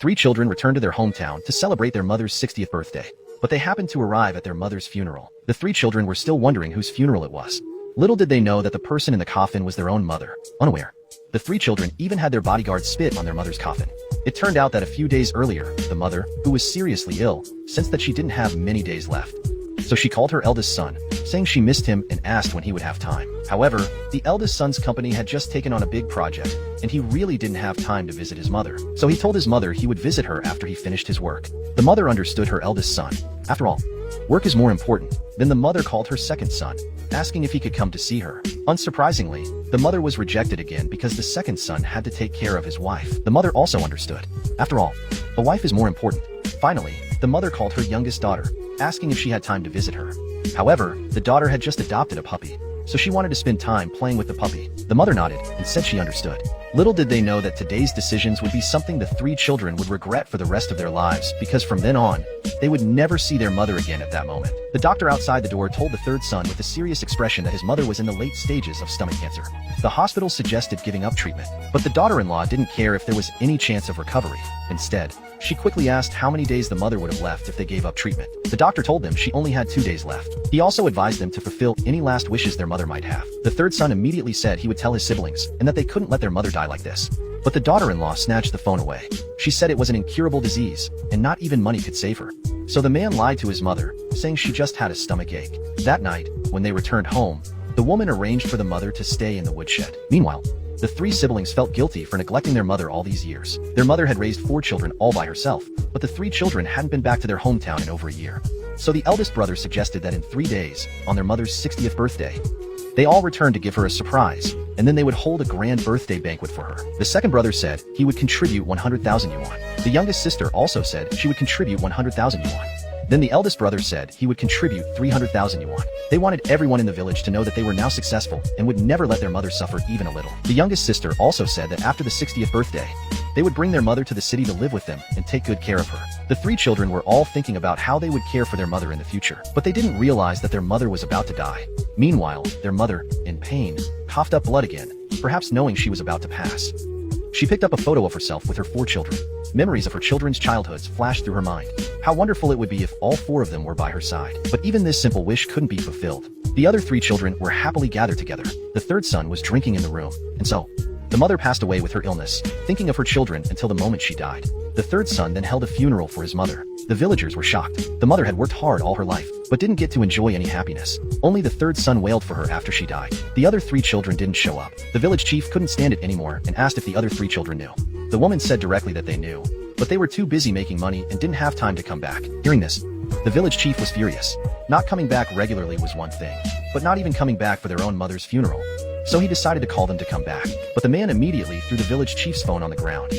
Three children returned to their hometown to celebrate their mother's 60th birthday, but they happened to arrive at their mother's funeral. The three children were still wondering whose funeral it was. Little did they know that the person in the coffin was their own mother, unaware. The three children even had their bodyguards spit on their mother's coffin. It turned out that a few days earlier, the mother, who was seriously ill, sensed that she didn't have many days left. So she called her eldest son, saying she missed him and asked when he would have time. However, the eldest son's company had just taken on a big project, and he really didn't have time to visit his mother. So he told his mother he would visit her after he finished his work. The mother understood her eldest son. After all, work is more important. Then the mother called her second son, asking if he could come to see her. Unsurprisingly, the mother was rejected again because the second son had to take care of his wife. The mother also understood. After all, a wife is more important. Finally, the mother called her youngest daughter, asking if she had time to visit her. However, the daughter had just adopted a puppy, so she wanted to spend time playing with the puppy. The mother nodded and said she understood. Little did they know that today's decisions would be something the three children would regret for the rest of their lives, because from then on, they would never see their mother again at that moment. The doctor outside the door told the third son with a serious expression that his mother was in the late stages of stomach cancer. The hospital suggested giving up treatment, but the daughter-in-law didn't care if there was any chance of recovery. Instead, she quickly asked how many days the mother would have left if they gave up treatment. The doctor told them she only had 2 days left. He also advised them to fulfill any last wishes their mother might have. The third son immediately said he would tell his siblings, and that they couldn't let their mother die like this. But the daughter-in-law snatched the phone away. She said it was an incurable disease, and not even money could save her. So the man lied to his mother, saying she just had a stomach ache. That night, when they returned home, the woman arranged for the mother to stay in the woodshed. Meanwhile, the three siblings felt guilty for neglecting their mother all these years. Their mother had raised 4 children all by herself, but the 3 children hadn't been back to their hometown in over a year. So the eldest brother suggested that in 3 days, on their mother's 60th birthday, they all returned to give her a surprise, and then they would hold a grand birthday banquet for her. The second brother said he would contribute 100,000 yuan. The youngest sister also said she would contribute 100,000 yuan. Then the eldest brother said he would contribute 300,000 yuan. They wanted everyone in the village to know that they were now successful and would never let their mother suffer even a little. The youngest sister also said that after the 60th birthday, they would bring their mother to the city to live with them and take good care of her. The 3 children were all thinking about how they would care for their mother in the future, but they didn't realize that their mother was about to die. Meanwhile, their mother, in pain, coughed up blood again, perhaps knowing she was about to pass. She picked up a photo of herself with her 4 children. Memories of her children's childhoods flashed through her mind. How wonderful it would be if all 4 of them were by her side. But even this simple wish couldn't be fulfilled. The other 3 children were happily gathered together. The third son was drinking in the room, and so the mother passed away with her illness, thinking of her children until the moment she died. The third son then held a funeral for his mother. The villagers were shocked. The mother had worked hard all her life, but didn't get to enjoy any happiness. Only the third son wailed for her after she died. The other 3 children didn't show up. The village chief couldn't stand it anymore and asked if the other 3 children knew. The woman said directly that they knew, but they were too busy making money and didn't have time to come back. Hearing this, the village chief was furious. Not coming back regularly was one thing, but not even coming back for their own mother's funeral. So he decided to call them to come back. But the man immediately threw the village chief's phone on the ground.